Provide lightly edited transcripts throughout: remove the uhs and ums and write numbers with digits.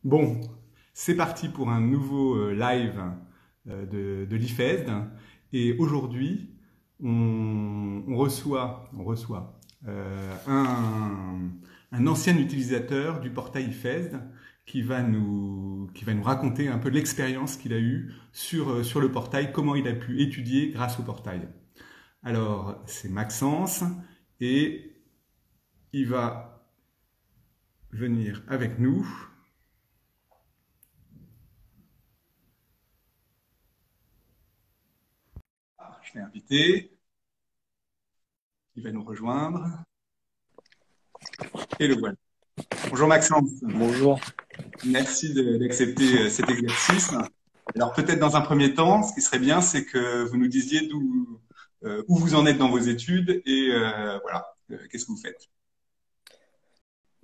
Bon, c'est parti pour un nouveau live de l'IFESD. Et aujourd'hui, on reçoit un ancien utilisateur du portail IFESD qui va nous raconter un peu l'expérience qu'il a eue sur le portail, comment il a pu étudier grâce au portail. Alors, c'est Maxence et il va venir avec nous. Je l'ai invité. Il va nous rejoindre. Et le voilà. Bonjour Maxence, Bonjour. merci d'accepter cet exercice. Alors peut-être dans un premier temps, ce qui serait bien, c'est que vous nous disiez où vous en êtes dans vos études et voilà, qu'est-ce que vous faites.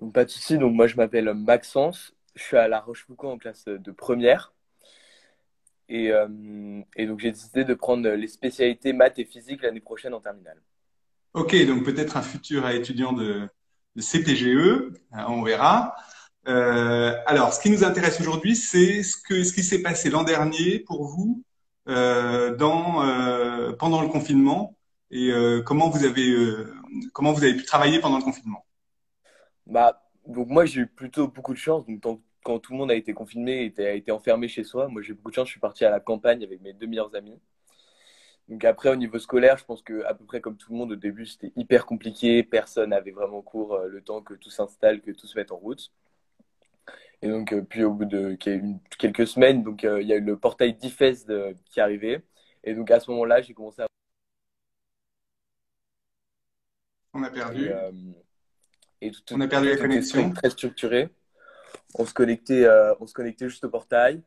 Donc, pas de souci. Donc, moi, je m'appelle Maxence. Je suis à La Rochefoucauld en classe de première. Et donc, j'ai décidé de prendre les spécialités maths et physique l'année prochaine en terminale. Ok, donc peut-être un futur étudiant de CPGE, on verra. Alors, ce qui nous intéresse aujourd'hui, c'est ce qui s'est passé l'an dernier pour vous pendant le confinement et comment vous avez pu travailler pendant le confinement. Donc, moi, j'ai eu plutôt beaucoup de chance. Donc, quand tout le monde a été confiné et a été enfermé chez soi, moi, j'ai eu beaucoup de chance. Je suis parti à la campagne avec mes deux meilleurs amis. Donc, après, au niveau scolaire, je pense que à peu près comme tout le monde, au début, c'était hyper compliqué. Personne n'avait vraiment cours le temps que tout s'installe, que tout se mette en route. Et donc, puis au bout de quelques semaines, donc il y a eu le portail d'IFES qui est arrivé. Et donc à ce moment-là, j'ai commencé à On a et, perdu, euh, et on a perdu la tout était connexion. très structuré. On se connectait juste au portail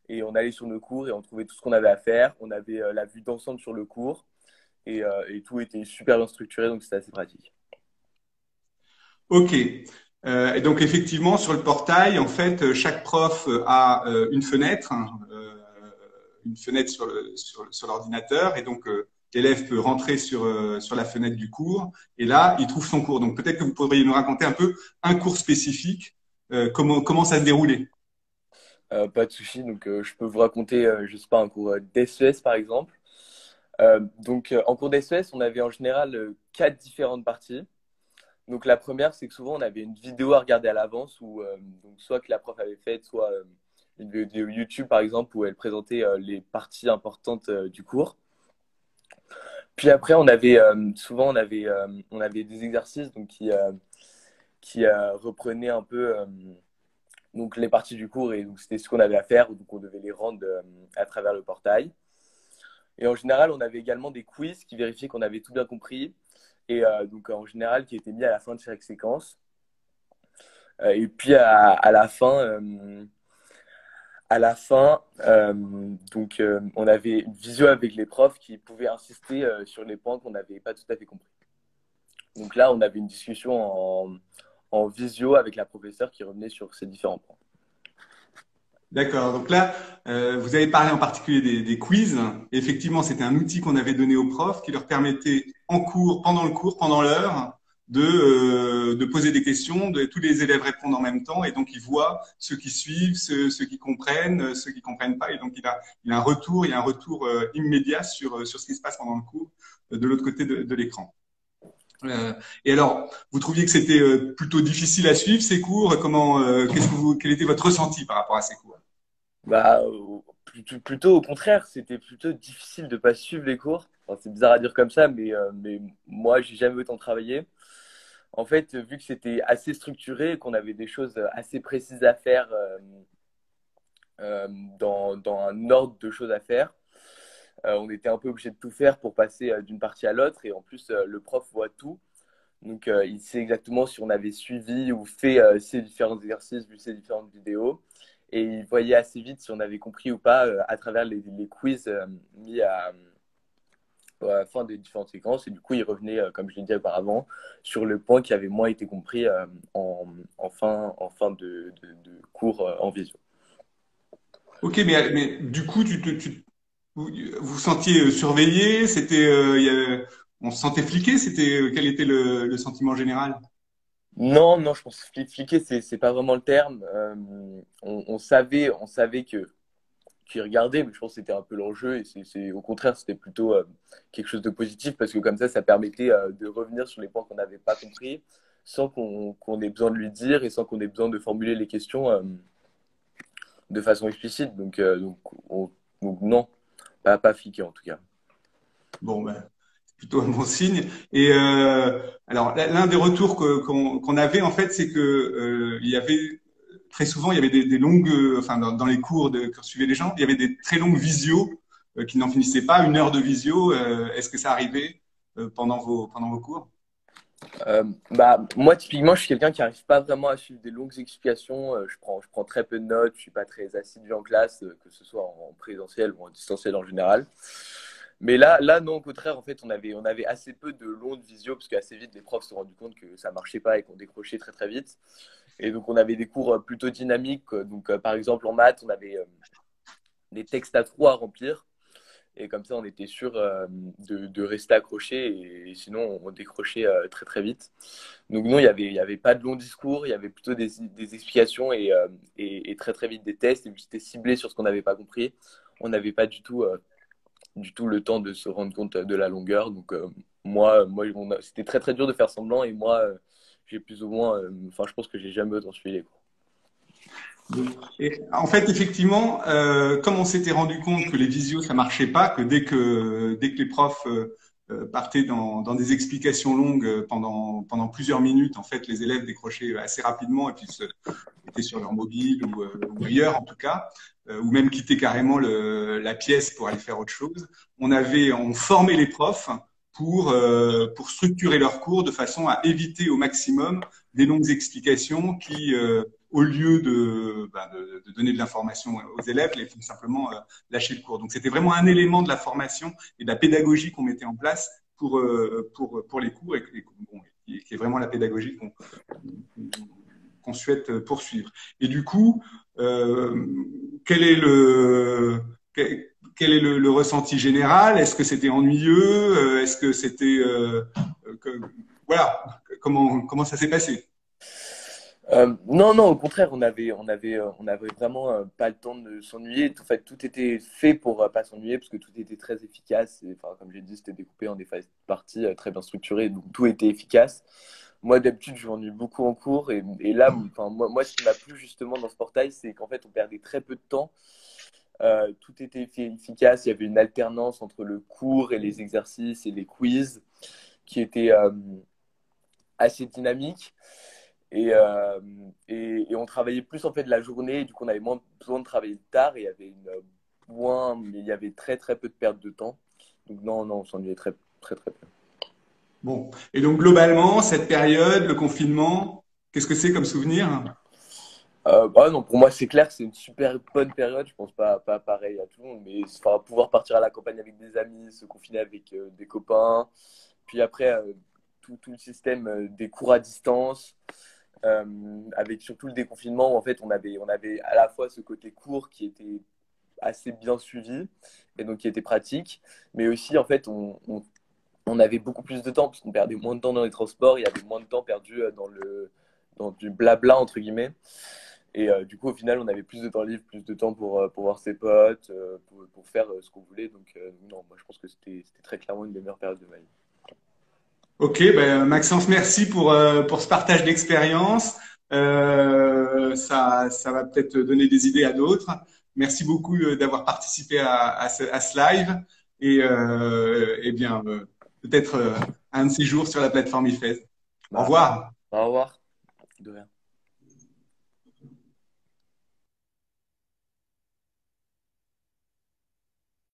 et on allait sur nos cours et on trouvait tout ce qu'on avait à faire. On avait la vue d'ensemble sur le cours et tout était super bien structuré, donc c'était assez pratique. Ok. Et donc effectivement, sur le portail, en fait, chaque prof a une fenêtre sur l'ordinateur, et donc l'élève peut rentrer sur la fenêtre du cours, et là, il trouve son cours. Donc peut-être que vous pourriez nous raconter un peu un cours spécifique, comment ça se déroulait. Pas de souci. Donc je peux vous raconter, je sais pas, un cours d'SES par exemple. En cours d'SES, on avait en général quatre différentes parties. Donc la première, c'est que souvent on avait une vidéo à regarder à l'avance, ou donc soit que la prof avait faite, soit une vidéo YouTube par exemple où elle présentait les parties importantes du cours. Puis après, on avait des exercices qui reprenaient un peu donc les parties du cours, et donc c'était ce qu'on avait à faire, donc on devait les rendre à travers le portail. Et en général, on avait également des quiz qui vérifiaient qu'on avait tout bien compris, et donc en général qui étaient mis à la fin de chaque séquence. Et puis à la fin on avait une visio avec les profs qui pouvaient insister sur les points qu'on n'avait pas tout à fait compris. Donc là, on avait une discussion en visio avec la professeure qui revenait sur ces différents points. D'accord. Donc là, vous avez parlé en particulier des quiz. Effectivement, c'était un outil qu'on avait donné aux profs qui leur permettait en cours, pendant l'heure, de poser des questions. Tous les élèves répondent en même temps, et donc ils voient ceux qui suivent, ceux qui comprennent, ceux qui comprennent pas. Et donc il y a un retour immédiat sur ce qui se passe pendant le cours de l'autre côté de l'écran. Euh, et alors, vous trouviez que c'était plutôt difficile à suivre ces cours? Quel était votre ressenti par rapport à ces cours? Plutôt au contraire, c'était plutôt difficile de pas suivre les cours. Enfin, c'est bizarre à dire comme ça, mais moi, j'ai jamais autant travaillé. En fait, vu que c'était assez structuré, qu'on avait des choses assez précises à faire euh, dans un ordre de choses à faire, on était un peu obligé de tout faire pour passer d'une partie à l'autre. Et en plus, le prof voit tout. Donc, il sait exactement si on avait suivi ou fait ces différents exercices, vu ces différentes vidéos. Et il voyait assez vite si on avait compris ou pas à travers les quiz mis à la fin des différentes séquences. Et du coup, il revenait, comme je l'ai dit auparavant, sur le point qui avait moins été compris en fin de cours en visio. Ok, mais du coup, vous vous sentiez surveillé, on se sentait fliqué, quel était le sentiment général? Non, non, je pense que fliquer, c'est pas vraiment le terme. On savait que qui regardait, mais je pense que c'était un peu l'enjeu et au contraire, c'était plutôt quelque chose de positif parce que comme ça permettait de revenir sur les points qu'on n'avait pas compris sans qu'on ait besoin de lui dire et sans qu'on ait besoin de formuler les questions de façon explicite. Donc non, pas fliqué en tout cas. Bon, ben, c'est plutôt un bon signe. Et alors, l'un des retours qu'on avait, en fait, c'est que il y avait très souvent, il y avait des longues, enfin, dans les cours que suivaient les gens, il y avait des très longues visios qui n'en finissaient pas, 1 heure de visio. Est-ce que ça arrivait pendant vos cours? Moi, typiquement, je suis quelqu'un qui n'arrive pas vraiment à suivre des longues explications. Je prends très peu de notes. Je suis pas très assidu en classe, que ce soit en présentiel ou en distanciel en général. Mais là, non, au contraire, en fait, on avait assez peu de longues visio parce qu'assez vite, les profs se sont rendus compte que ça marchait pas et qu'on décrochait très, très vite. Et donc, on avait des cours plutôt dynamiques. Donc, par exemple, en maths, on avait des textes à trous à remplir. Et comme ça, on était sûr de rester accroché et sinon, on décrochait très très vite. Donc non, il y avait pas de long discours, il y avait plutôt des explications et très très vite des tests. Et puis c'était ciblé sur ce qu'on n'avait pas compris. On n'avait pas du tout le temps de se rendre compte de la longueur. Donc c'était très très dur de faire semblant et moi, j'ai plus ou moins, enfin je pense que j'ai jamais autant suivi les cours. Et en fait, effectivement, comme on s'était rendu compte que les visios ça marchait pas, que dès que les profs partaient dans des explications longues pendant plusieurs minutes, en fait, les élèves décrochaient assez rapidement et puis étaient sur leur mobile ou ailleurs en tout cas, ou même quittaient carrément la pièce pour aller faire autre chose. On formait les profs pour structurer leurs cours de façon à éviter au maximum des longues explications qui au lieu de donner de l'information aux élèves, les font simplement lâcher le cours. Donc c'était vraiment un élément de la formation et de la pédagogie qu'on mettait en place pour les cours et bon, qui est vraiment la pédagogie qu'on souhaite poursuivre. Et du coup, quel est le ressenti général? Est-ce que c'était ennuyeux? Est-ce que c'était voilà, comment ça s'est passé? Non, non, au contraire, on avait vraiment pas le temps de s'ennuyer. En fait, tout était fait pour pas s'ennuyer parce que tout était très efficace. Et, enfin, comme j'ai dit, c'était découpé en des parties très bien structurées, donc tout était efficace. Moi, d'habitude, je m'ennuie beaucoup en cours et là, enfin, moi, ce qui m'a plu justement dans ce portail, c'est qu'en fait, on perdait très peu de temps. Tout était efficace. Il y avait une alternance entre le cours et les exercices et les quiz qui était assez dynamique. Et, euh, et on travaillait plus en fait la journée, du coup on avait moins besoin de travailler tard et il y avait mais il y avait très très peu de perte de temps. Donc non, non, on s'ennuyait très très très peu. Bon. Et donc, globalement, cette période, le confinement, qu'est-ce que c'est comme souvenir? Non, pour moi c'est clair que c'est une super bonne période. Je pense pas pareil à tout le monde, mais enfin, pouvoir partir à la campagne avec des amis, se confiner avec des copains, puis après tout le système des cours à distance. Avec surtout le déconfinement où en fait on avait à la fois ce côté court qui était assez bien suivi et donc qui était pratique, mais aussi en fait on avait beaucoup plus de temps parce qu'on perdait moins de temps dans les transports, il y avait moins de temps perdu dans du blabla entre guillemets. Et du coup, au final, on avait plus de temps libre, plus de temps pour voir ses potes, pour faire ce qu'on voulait. Donc, non, moi, je pense que c'était très clairement une des meilleures périodes de ma vie. Ok, ben, Maxence, merci pour ce partage d'expérience. Ça va peut-être donner des idées à d'autres. Merci beaucoup d'avoir participé à ce live et bien peut-être un de ces jours sur la plateforme IFES. Au Bah, revoir. au revoir. De rien.